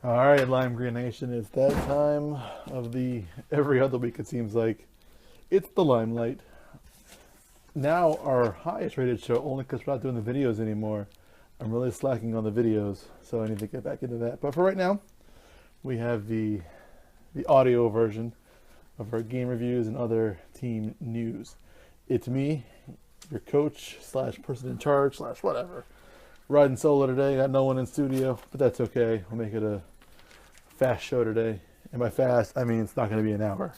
All right, Lime Green Nation, it's that time of the every other week, it seems like. It's the Limelight. Now our highest rated show, only because we're not doing the videos anymore. I'm really slacking on the videos, so I need to get back into that. But for right now, we have the audio version of our game reviews and other team news. It's me, your coach slash person in charge slash whatever. Riding solo today, got no one in studio, but that's okay. We'll make it a fast show today. And by fast, I mean it's not going to be an hour.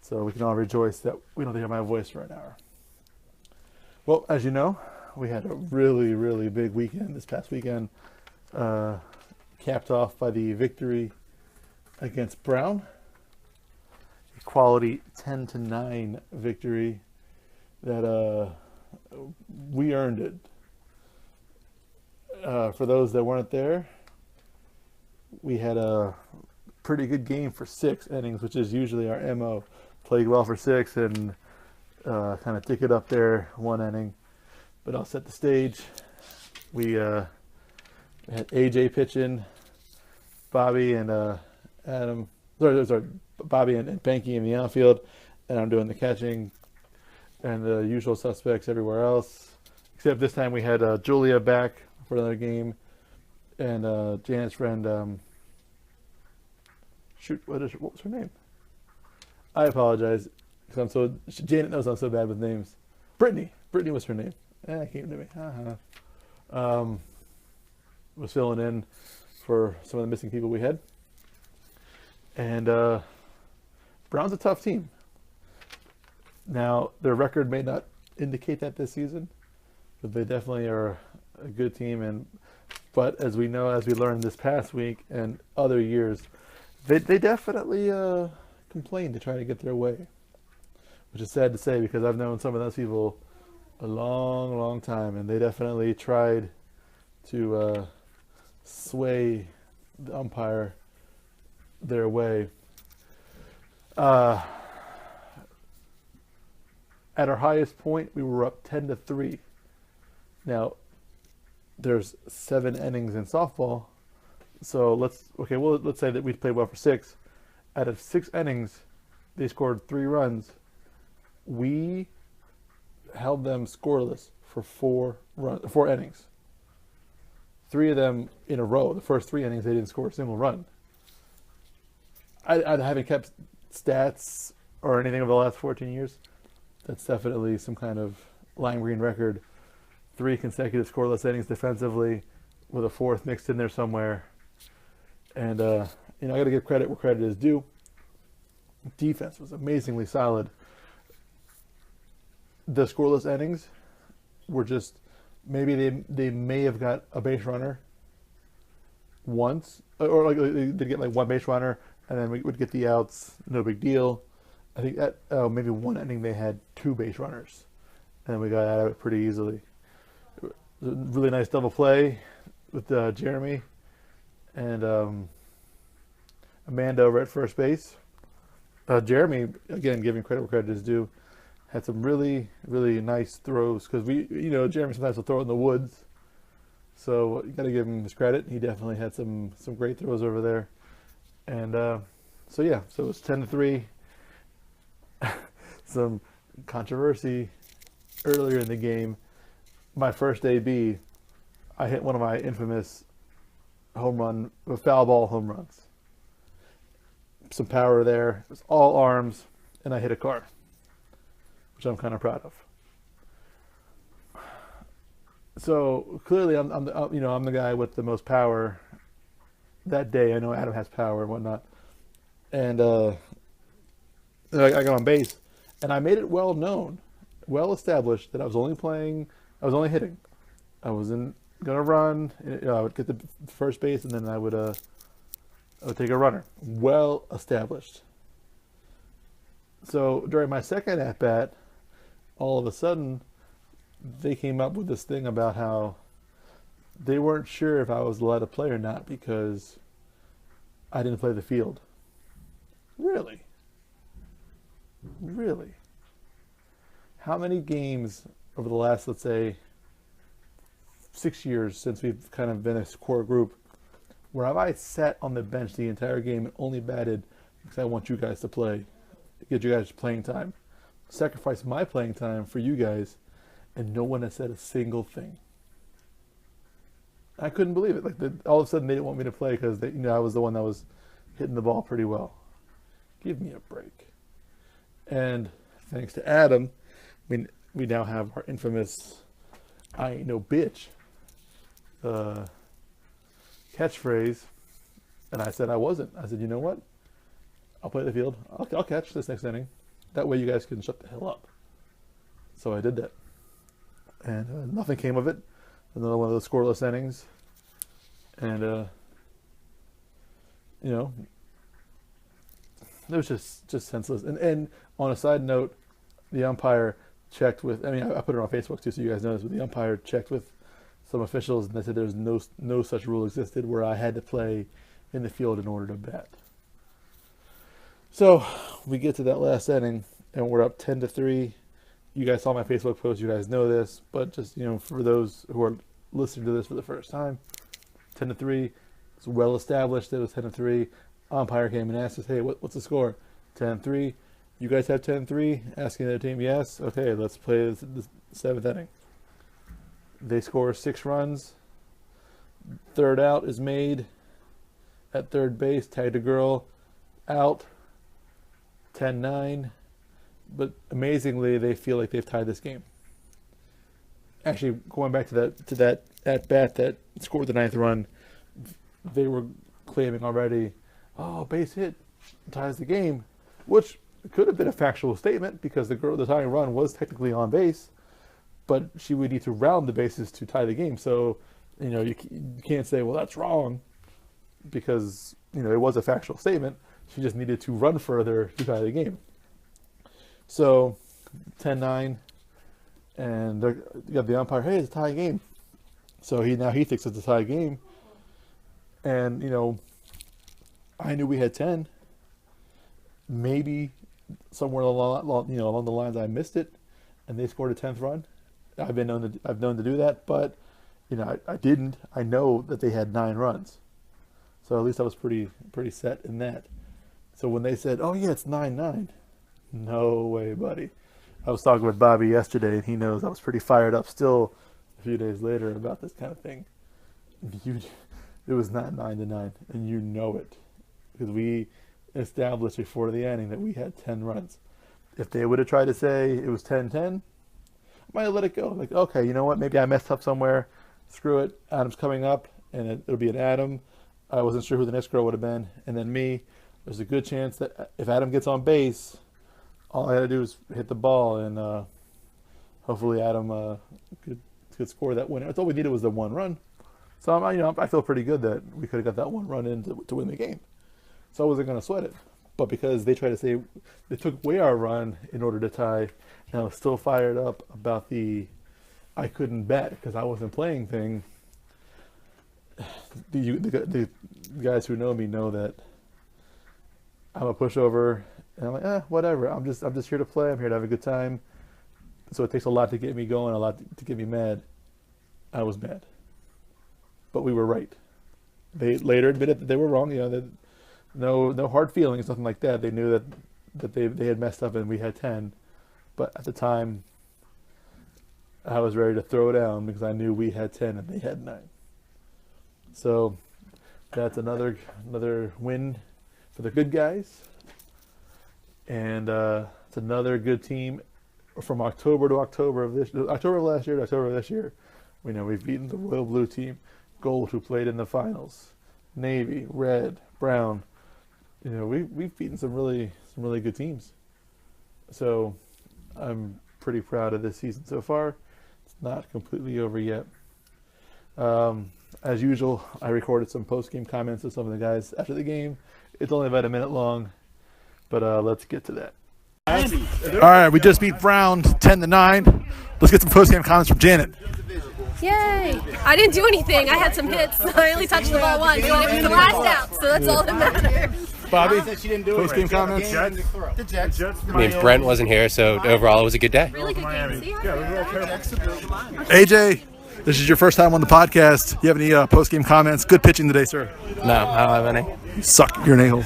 So we can all rejoice that we don't hear my voice for an hour. Well, as you know, we had a really, really big weekend this past weekend, capped off by the victory against Brown. A quality 10-9 victory that we earned it. For those that weren't there, we had a pretty good game for 6 innings, which is usually our MO. Played well for 6 and kind of tick it up there 1 inning. But I'll set the stage. We had AJ pitching, Bobby and Adam. Sorry, Bobby and Banky in the outfield, and I'm doing the catching, and the usual suspects everywhere else. Except this time we had Julia back for another game, and Janet's friend. What was her name? I apologize because Janet knows I'm so bad with names. Brittany was her name. Came to me. Was filling in for some of the missing people we had, and Brown's a tough team. Now their record may not indicate that this season, but they definitely are a good team. But as we know, as we learned this past week and other years, they definitely complain to try to get their way, which is sad to say because I've known some of those people a long, long time, and they definitely tried to sway the umpire their way. At our highest point, we were up 10-3. Now, there's 7 innings in softball, so let's say that we played well for 6. Out of 6 innings, they scored 3 runs. We held them scoreless for 4 innings. 3 of them in a row. The first 3 innings, they didn't score a single run. I haven't kept stats or anything over the last 14 years. That's definitely some kind of lime green record. 3 consecutive scoreless innings defensively, with a 4th mixed in there somewhere. And I got to give credit where credit is due. Defense was amazingly solid. The scoreless innings were just maybe they may have got a base runner once, or like they did get like 1 base runner, and then we would get the outs. No big deal. I think that maybe 1 inning they had 2 base runners, and we got out of it pretty easily. It was a really nice double play with Jeremy and Amanda over at first base. Jeremy, again, giving credit where credit is due, had some really, really nice throws because Jeremy sometimes will throw it in the woods. So you got to give him his credit. He definitely had some great throws over there. And so it was 10-3. Some controversy earlier in the game. My first AB, I hit one of my infamous foul ball home runs. Some power there. It was all arms, and I hit a car, which I'm kind of proud of. So clearly, I'm the guy with the most power that day. I know Adam has power and whatnot, and I got on base, and I made it well known, well established that I was only hitting. I wasn't gonna run. I would get the first base, and then I would take a runner. Well established. So during my second at bat, all of a sudden, they came up with this thing about how they weren't sure if I was allowed to play or not because I didn't play the field. Really? Really? How many games over the last, let's say, 6 years since we've kind of been a core group, where have I sat on the bench the entire game and only batted because I want you guys to play, get you guys playing time, sacrifice my playing time for you guys, and no one has said a single thing. I couldn't believe it. Like all of a sudden they didn't want me to play because I was the one that was hitting the ball pretty well. Give me a break. And thanks to Adam, we now have our infamous "I ain't no bitch" catchphrase. And I said I wasn't. I said, you know what? I'll play the field. I'll catch this next inning. That way you guys can shut the hell up. So I did that. And nothing came of it. Another one of those scoreless innings. And, it was just senseless. And on a side note, the umpire checked with, I put it on Facebook too, so you guys know this, but the umpire checked with some officials, and they said there's no such rule existed where I had to play in the field in order to bat. So we get to that last inning, and we're up 10-3. You guys saw my Facebook post. You guys know this, but just for those who are listening to this for the first time, 10-3. It's well established. It was 10-3. Umpire came and asked us, "Hey, what's the score?" 10-3. You guys have 10-3. Asking the other team, yes. Okay, let's play the seventh inning. They score 6 runs. Third out is made at third base. Tagged a girl. Out. 10-9. But amazingly, they feel like they've tied this game. Actually, going back to that at bat that scored the 9th run, they were claiming already, "Oh, base hit ties the game," which could have been a factual statement because the tying run was technically on base, but she would need to round the bases to tie the game. So, you can't say, "Well, that's wrong," because it was a factual statement. She just needed to run further to tie the game. So 10-9, and you got the umpire, "Hey, it's a tie game." So he thinks it's a tie game, and I knew we had 10. Maybe somewhere along the lines I missed it, and they scored a 10th run. I've known to do that, but I didn't. I know that they had 9 runs, so at least I was pretty set in that. So when they said, "Oh yeah, it's 9-9," no way, buddy. I was talking with Bobby yesterday, and he knows I was pretty fired up still a few days later about this kind of thing. It was not 9-9, and you know it, because we established before the inning that we had 10 runs. If they would have tried to say it was 10-10, I might have let it go. Like, okay, you know what? Maybe I messed up somewhere. Screw it. Adam's coming up, and it'll be an Adam. I wasn't sure who the next girl would have been, and then me. There's a good chance that if Adam gets on base, all I had to do is hit the ball, and hopefully Adam could score that winner. That's all we needed was the 1 run. So I feel pretty good that we could have got that 1 run in to win the game. So I wasn't going to sweat it. But because they tried to say they took away our run in order to tie, and I was still fired up about the I couldn't bat because I wasn't playing thing. The guys who know me know that I'm a pushover, and I'm like, whatever. I'm just here to play. I'm here to have a good time. So it takes a lot to get me going, a lot to get me mad. I was mad, but we were right. They later admitted that they were wrong. No hard feelings, nothing like that. They knew that they had messed up and we had 10, but at the time, I was ready to throw down because I knew we had 10 and they had 9. So that's another win for the good guys, and it's another good team from October to October of last year to October of this year. We've beaten the Royal Blue team, Gold, who played in the finals, Navy, Red, Brown. We've beaten some really good teams. So I'm pretty proud of this season so far. It's not completely over yet. As usual, I recorded some post-game comments with some of the guys after the game. It's only about a minute long, but let's get to that. All right, we just beat Brown 10-9. Let's get some post-game comments from Janet. Yay! I didn't do anything. I had some hits. I only touched the ball once, and it was the last out, so that's all that matters. Bobby, post-game comments? Brent wasn't here, so overall it was a good day. Really good game. See? AJ, This is your first time on the podcast. You have any post-game comments? Good pitching today, sir. No, I don't have any. You suck. You're an a-hole.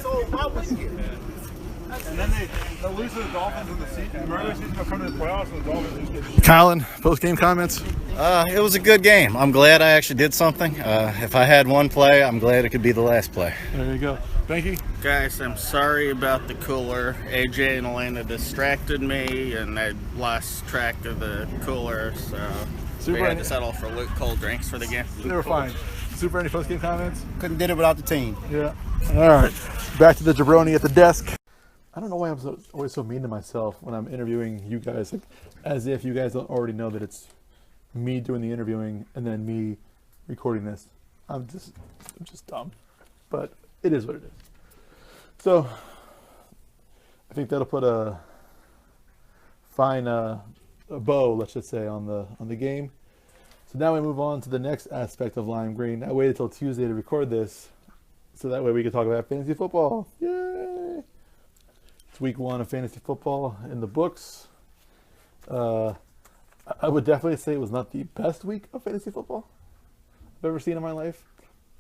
And then they'll lose to the Dolphins in the season. The regular season, they'll come to the playoffs, and the Dolphins just get. Colin, post-game comments? It was a good game. I'm glad I actually did something. If I had one play, I'm glad it could be the last play. There you go. Thank you. Guys, I'm sorry about the cooler. AJ and Elena distracted me, and I lost track of the cooler, so we had to settle for cold drinks for the game. They were fine. Super, any post-game comments? Couldn't did it without the team. Yeah. All right. Back to the jabroni at the desk. I don't know why I'm always so mean to myself when I'm interviewing you guys, like, as if you guys don't already know that it's me doing the interviewing and then me recording this. I'm just dumb, but it is what it is. So I think that'll put a fine a bow, let's just say, on the game. So now we move on to the next aspect of Lime Green. I waited till Tuesday to record this, so that way we could talk about fantasy football. Yay! It's week 1 of fantasy football in the books. I would definitely say it was not the best week of fantasy football I've ever seen in my life,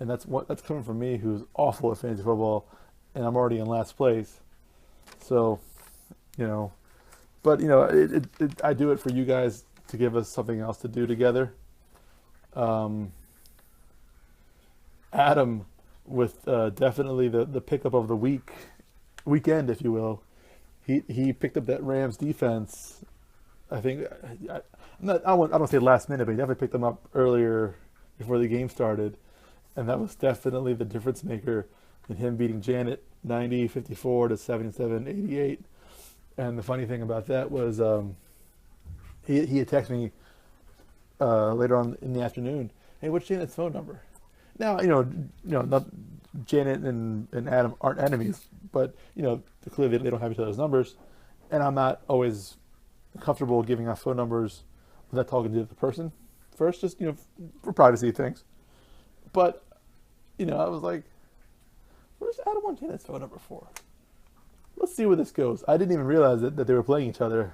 and that's coming from me, who's awful at fantasy football, and I'm already in last place. So, but I do it for you guys to give us something else to do together. Adam, with definitely the pickup of the weekend, if you will, he picked up that Rams defense. I think I don't say last minute, but he definitely picked them up earlier before the game started, and that was definitely the difference maker in him beating Janet 90-54 to 77-88. And the funny thing about that was he had texted me later on in the afternoon, "Hey, what's Janet's phone number?" Now, not Janet and Adam aren't enemies, but clearly they don't have each other's numbers, and I'm not always comfortable giving out phone numbers without talking to the person first, just for privacy things. But I was like, "Where's Adam want Janet's phone number for? Let's see where this goes." I didn't even realize that they were playing each other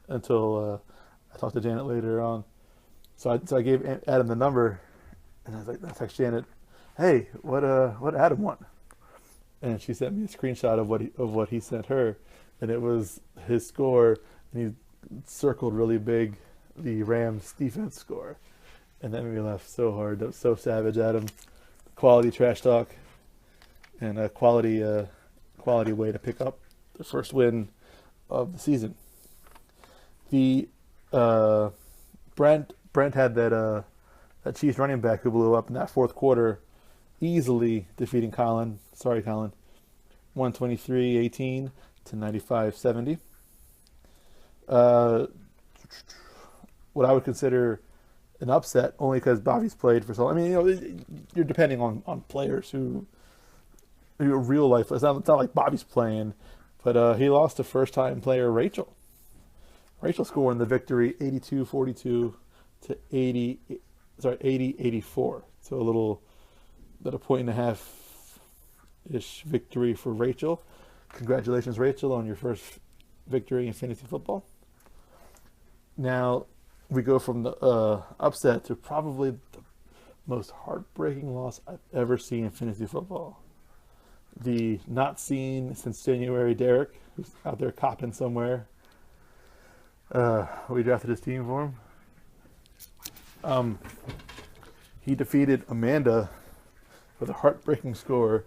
until I talked to Janet later on. So I gave Adam the number, and I was like, I text Janet, "Hey, what Adam want?" And she sent me a screenshot of what he sent her, and it was his score, and he circled really big the Rams defense score, and that made me laugh so hard. That was so savage, Adam. Quality trash talk, and a quality way to pick up the first win of the season. The Brent had that Chiefs running back who blew up in that fourth quarter, easily defeating Colin. Sorry, Colin. 123-18 to 95-70. What I would consider an upset, only because Bobby's played for so long. I mean, you're depending on players who real life. It's not like Bobby's playing, but he lost to first-time player Rachel. Rachel scoring the victory 82-42 to 80-84. So a point and a half-ish victory for Rachel. Congratulations, Rachel, on your first victory in fantasy football. Now we go from the upset to probably the most heartbreaking loss I've ever seen in fantasy football. The not seen since January Derek, who's out there copping somewhere. We drafted his team for him. He defeated Amanda with a heartbreaking score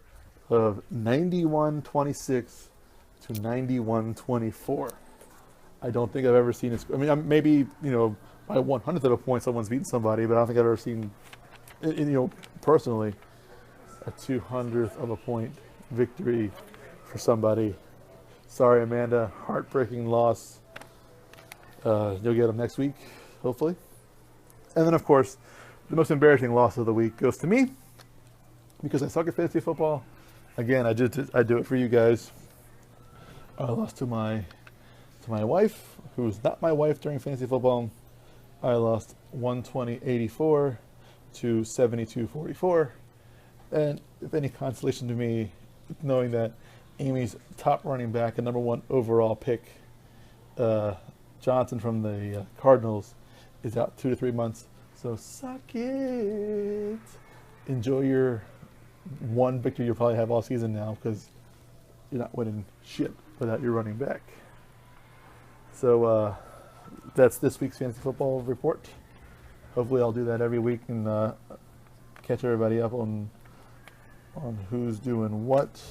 of 91-26 to 91-24. I don't think I've ever seen a score. I mean, maybe, by 100th of a point someone's beaten somebody, but I don't think I've ever seen, personally, a 200th of a point victory for somebody. Sorry, Amanda. Heartbreaking loss. You'll get them next week, hopefully. And then, of course, the most embarrassing loss of the week goes to me because I suck at fantasy football. Again, I do it for you guys. I lost to my wife, who's not my wife during fantasy football. I lost 120-84 to 72-44. And if any consolation to me, knowing that Amy's top running back and number 1 overall pick, Johnson from the Cardinals, is out 2 to 3 months So suck it. Enjoy your one victory you'll probably have all season now, because you're not winning shit without your running back. So that's this week's fantasy football report. Hopefully I'll do that every week and catch everybody up on who's doing what.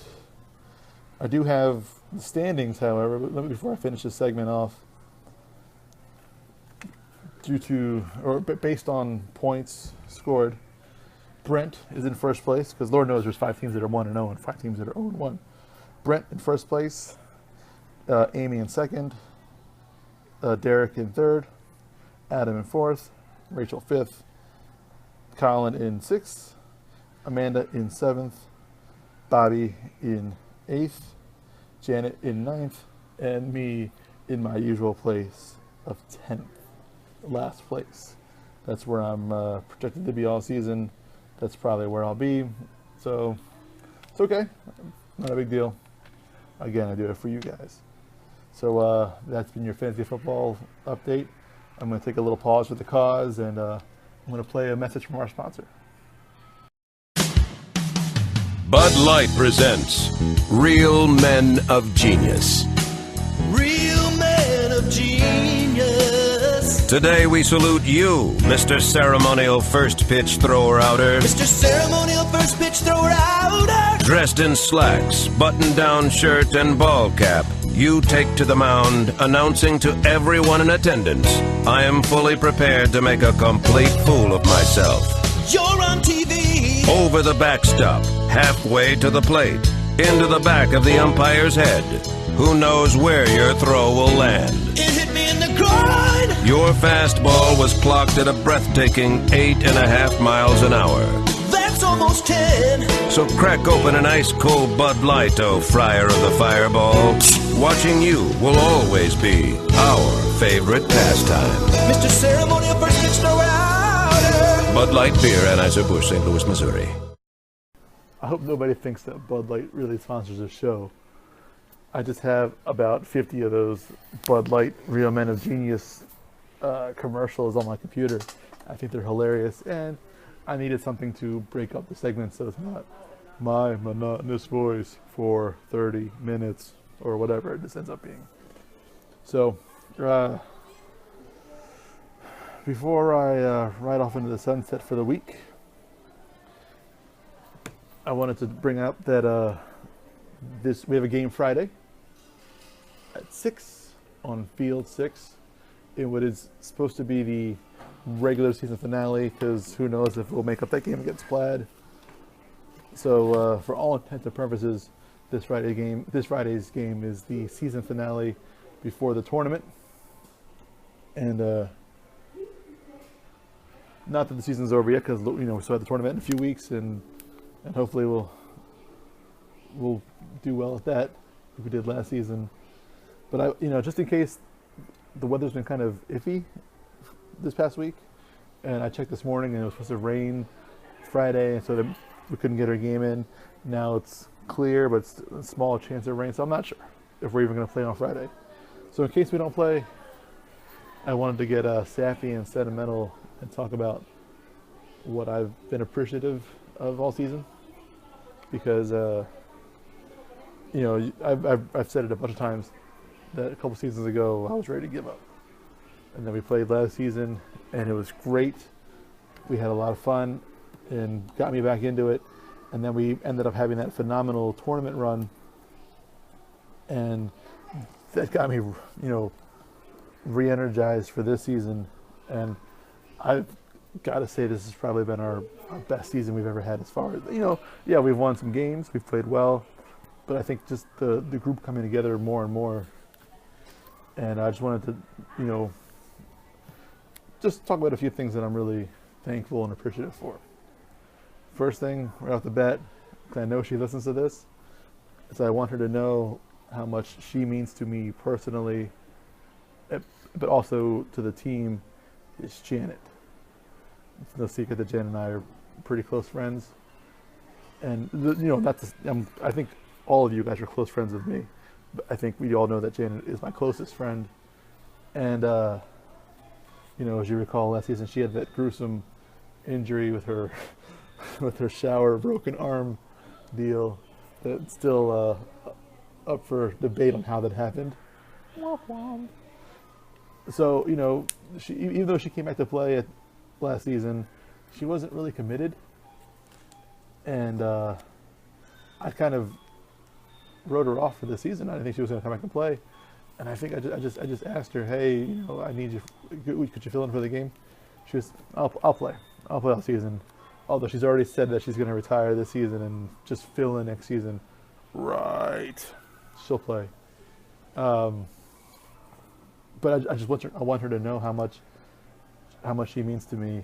I do have the standings, however, but before I finish this segment off, based on points scored, Brent is in first place, because Lord knows there's 5 teams that are 1-0 and 5 teams that are 0-1. Brent in first place, Amy in second, Derek in third, Adam in fourth, Rachel fifth, Colin in sixth, Amanda in seventh, Bobby in eighth, Janet in ninth, and me in my usual place of 10th, last place. That's where I'm projected to be all season. That's probably where I'll be. So it's okay, not a big deal. Again, I do it for you guys. So that's been your fantasy football update. I'm going to take a little pause for the cause, and I'm going to play a message from our sponsor. Bud Light presents Real Men of Genius. Real men of genius. Today we salute you, Mr. Ceremonial First Pitch Thrower Outer. Mr. Ceremonial First Pitch Thrower Outer. Dressed in slacks, button-down shirt, and ball cap, you take to the mound, announcing to everyone in attendance, I am fully prepared to make a complete fool of myself. You're on TV. Over the backstop, halfway to the plate, into the back of the umpire's head. Who knows where your throw will land? It hit me in the groin. Your fastball was clocked at a breathtaking 8.5 miles an hour. That's almost 10. So crack open an ice-cold Bud Light, oh friar of the fireball. Watching you will always be our favorite pastime. Mr. Ceremonial First Pitch Thrower Outer. Bud Light Beer, Anheuser-Busch, St. Louis, Missouri. I hope nobody thinks that Bud Light really sponsors this show. I just have about 50 of those Bud Light Real Men of Genius commercials on my computer. I think they're hilarious, and I needed something to break up the segment so it's not my monotonous voice for 30 minutes or whatever it just ends up being. So, before I ride off into the sunset for the week, I wanted to bring up that we have a game Friday at 6 on Field 6 in what is supposed to be the regular season finale, because who knows if we'll make up that game against Plaid. So for all intents and purposes, this Friday's game is the season finale before the tournament. And not that the season's over yet, because we still have the tournament in a few weeks, and hopefully we'll do well at that like we did last season. But just in case, the weather's been kind of iffy this past week, and I checked this morning and it was supposed to rain Friday, and so that we couldn't get our game in. Now it's clear, but it's a small chance of rain, so I'm not sure if we're even going to play on Friday. So in case we don't play, I wanted to get Sappy and Sentinmental and talk about what I've been appreciative of all season, because I've said it a bunch of times that a couple seasons ago I was ready to give up, and then we played last season and it was great. We had a lot of fun and got me back into it, and then we ended up having that phenomenal tournament run, and that got me re-energized for this season. And I've got to say, this has probably been our best season we've ever had, as far as, we've won some games, we've played well, but I think just the group coming together more and more. And I just wanted to, just talk about a few things that I'm really thankful and appreciative for. First thing, right off the bat, because I know she listens to this, is I want her to know how much she means to me personally, but also to the team, is Janet. It's no secret that Jen and I are pretty close friends, and I think all of you guys are close friends with me, but I think we all know that Janet is my closest friend, and as you recall last season, she had that gruesome injury with her with her shower broken arm deal that's still up for debate on how that happened. So, even though she came back to play last season, she wasn't really committed. And I kind of wrote her off for the season. I didn't think she was going to come back and play. And I think I just asked her, hey, I need you. Could you fill in for the game? She was, I'll play. I'll play all season. Although she's already said that she's going to retire this season and just fill in next season. Right. She'll play. But I just want her to know how much she means to me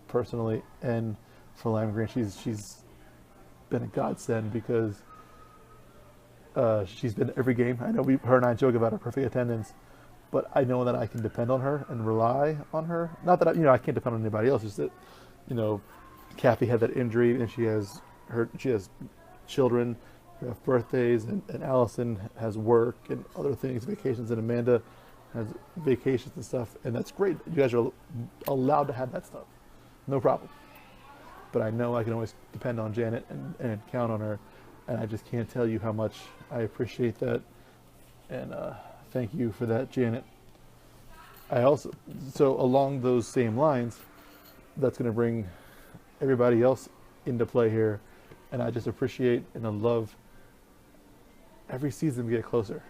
personally and for Lime Green. She's been a godsend because she's been every game. I know her and I joke about her perfect attendance, but I know that I can depend on her and rely on her. Not that I can't depend on anybody else. Just that Kathy had that injury and she has children who have birthdays, and Allison has work and other things, vacations, and Amanda has vacations and stuff, and that's great. You guys are allowed to have that stuff, no problem. But I know I can always depend on Janet and count on her, and I just can't tell you how much I appreciate that, and thank you for that, Janet. So along those same lines, that's going to bring everybody else into play here, and I just appreciate and I love every season we get closer.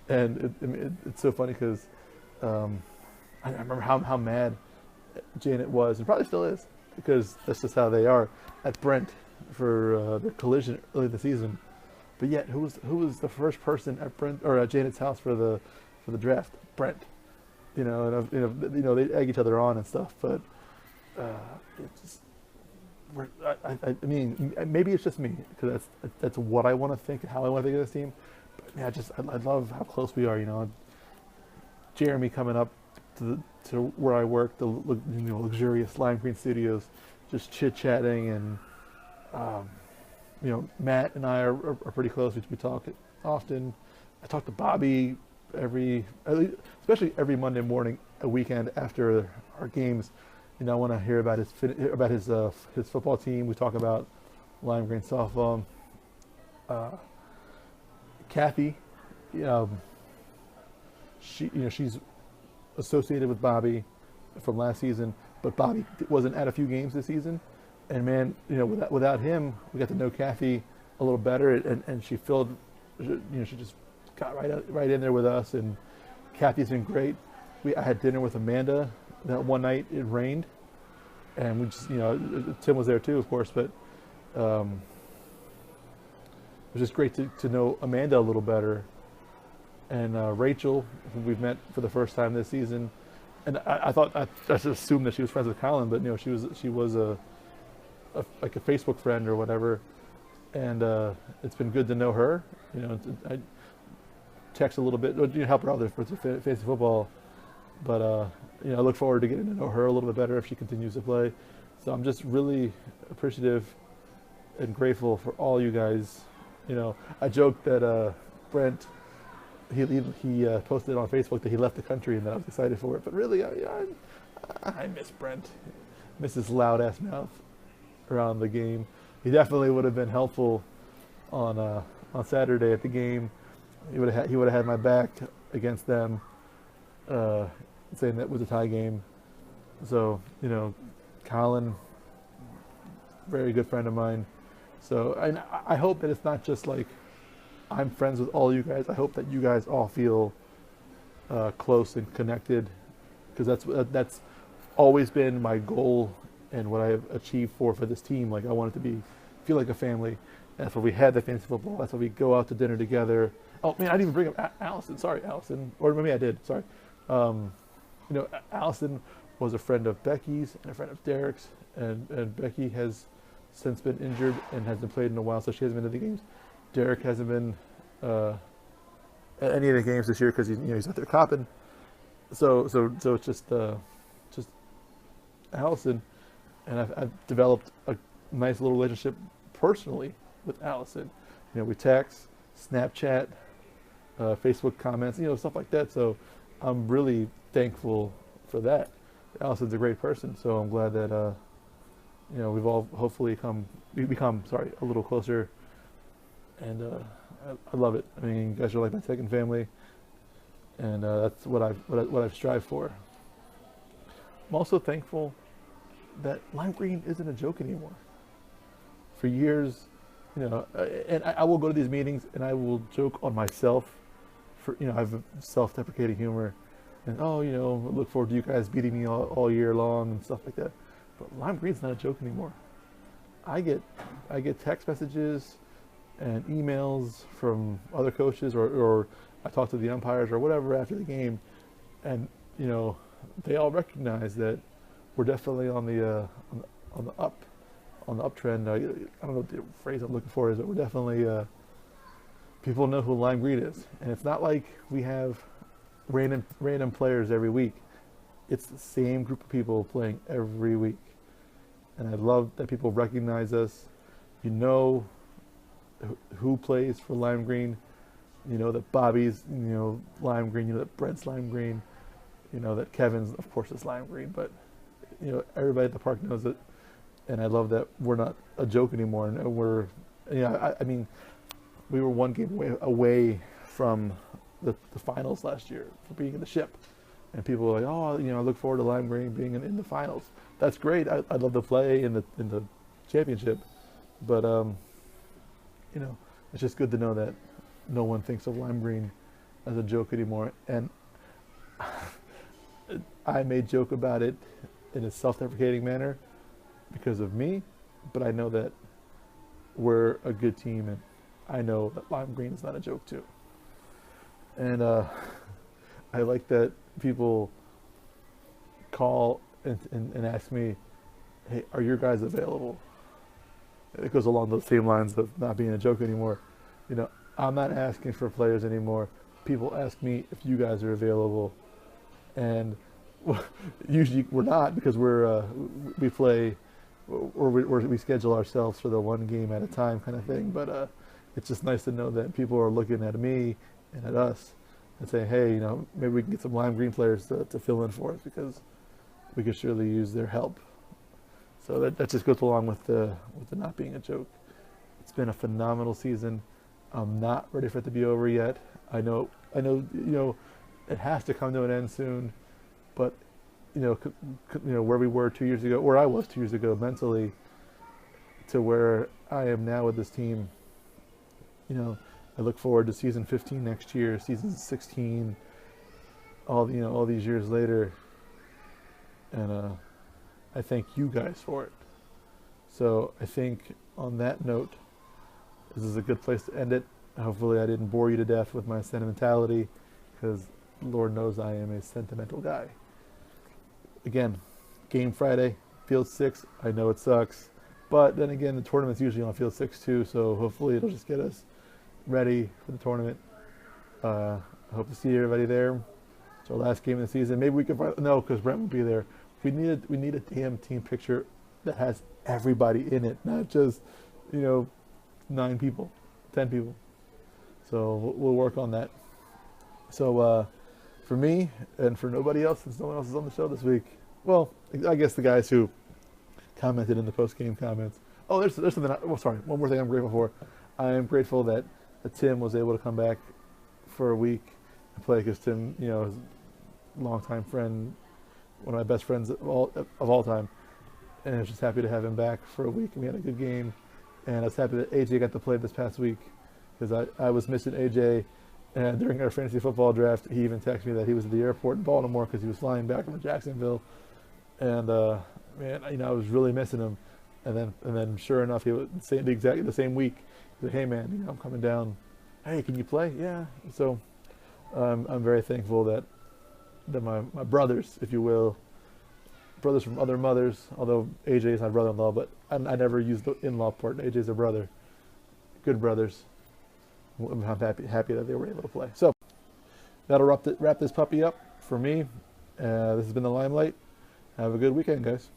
And it's so funny because I remember how mad Janet was, and probably still is, because that's just how they are, at Brent for their collision early in the season. But yet, who was the first person at Brent or at Janet's house for the draft? Brent. And they egg each other on and stuff, but it's just. I mean, maybe it's just me because that's what I want to think and how I want to think of this team. But man, I love how close we are. Jeremy coming up to where I work, the luxurious Lime Green Studios, just chit chatting, and Matt and I are pretty close. We talk often. I talk to Bobby especially every Monday morning, a weekend after our games. I want to hear about his football team. We talk about Lime Green softball. Kathy, she's associated with Bobby from last season, but Bobby wasn't at a few games this season. And man, without him, we got to know Kathy a little better, and she she just got right in there with us. And Kathy's been great. I had dinner with Amanda that one night. It rained, and we just Tim was there too, of course, but it was just great to know Amanda a little better. And Rachel, who we've met for the first time this season, and I just assumed that she was friends with Colin, but she was a Facebook friend or whatever, and it's been good to know her. I text a little bit, help her out there for fantasy football. But I look forward to getting to know her a little bit better if she continues to play. So I'm just really appreciative and grateful for all you guys. I joked that Brent, he posted on Facebook that he left the country and that I was excited for it. But really, I miss Brent. Miss his loud ass mouth around the game. He definitely would have been helpful on Saturday at the game. He would have had my back against them. Saying that was a tie game. So, Colin, very good friend of mine. So, I hope that it's not just like I'm friends with all you guys. I hope that you guys all feel close and connected, because that's always been my goal and what I have achieved for this team. Like, I want it to feel like a family. That's why we had the fantasy football. That's why we go out to dinner together. Oh man, I didn't even bring up Allison. Sorry, Allison. Or maybe I did. Sorry. Allison was a friend of Becky's and a friend of Derek's, and Becky has since been injured and hasn't played in a while, so she hasn't been to the games. Derek hasn't been at any of the games this year because he's out there copping. So it's just Allison, and I've developed a nice little relationship personally with Allison. We text, Snapchat, Facebook comments, stuff like that. So I'm really thankful for that. Allison's a great person, so I'm glad that we've all hopefully become a little closer, and I love it. I mean, you guys are like my second family, and that's what I've strived for. I'm also thankful that Lime Green isn't a joke anymore. For years, and I will go to these meetings and I will joke on myself. I have a self-deprecating humor, and look forward to you guys beating me all year long and stuff like that. But Lime Green's not a joke anymore. I get text messages and emails from other coaches, or I talk to the umpires or whatever after the game, and they all recognize that we're definitely on the uptrend. I don't know what the phrase I'm looking for is, but we're definitely people know who Lime Green is, and it's not like we have random players every week. It's the same group of people playing every week, and I love that people recognize us. You know who plays for Lime Green. You know that Bobby's Lime Green. You know that Brent's Lime Green. You know that Kevin's, of course, is Lime Green. But everybody at the park knows it, and I love that we're not a joke anymore. And we're, I mean, we were one game away from the finals last year for being in the ship, and people were like, oh, I look forward to Lime Green being in the finals. That's great. I'd love to play in the championship, but it's just good to know that no one thinks of Lime Green as a joke anymore. And I may joke about it in a self-deprecating manner because of me, but I know that we're a good team, and I know that Lime Green is not a joke too. And I like that people call and ask me, hey, are your guys available? It goes along those same lines of not being a joke anymore. I'm not asking for players anymore. People ask me if you guys are available, and usually we're not, because we play, or we schedule ourselves for the one game at a time kind of thing. But it's just nice to know that people are looking at me and at us and saying, hey, maybe we can get some Lime Green players to fill in for us, because we could surely use their help. So that just goes along with the not being a joke. It's been a phenomenal season. I'm not ready for it to be over yet. I know, it has to come to an end soon. But, where we were 2 years ago, where I was 2 years ago mentally, to where I am now with this team, I look forward to season 15 next year, season 16, all these years later, and I thank you guys for it. So I think on that note, this is a good place to end it. Hopefully I didn't bore you to death with my sentimentality, because Lord knows I am a sentimental guy. Again, game Friday, field 6. I know it sucks, but then again, the tournament's usually on field 6 too, so hopefully it'll just get us ready for the tournament. I hope to see everybody there. It's our last game of the season. Maybe we could no, because Brent won't be there. We need a damn team picture that has everybody in it, not just 9 people, 10 people. So we'll work on that. So for me and for nobody else, since no one else is on the show this week, well, I guess the guys who commented in the post-game comments. Oh, there's something. Sorry, one more thing I'm grateful for. I am grateful that Tim was able to come back for a week and play, because Tim, is a longtime friend, one of my best friends of all time, and I was just happy to have him back for a week, and we had a good game. And I was happy that AJ got to play this past week, because I was missing AJ. And during our fantasy football draft, he even texted me that he was at the airport in Baltimore because he was flying back from Jacksonville. And man, I was really missing him. And then sure enough, he was saying exactly the same week. He said, "Hey man, I'm coming down. Hey, can you play?" Yeah. So I'm very thankful that my brothers, if you will, brothers from other mothers, although AJ is my brother-in-law, but I never used the in-law part. AJ's a brother. Good brothers. I'm happy that they were able to play. So that'll wrap this puppy up for me. This has been the Limelight. Have a good weekend, guys.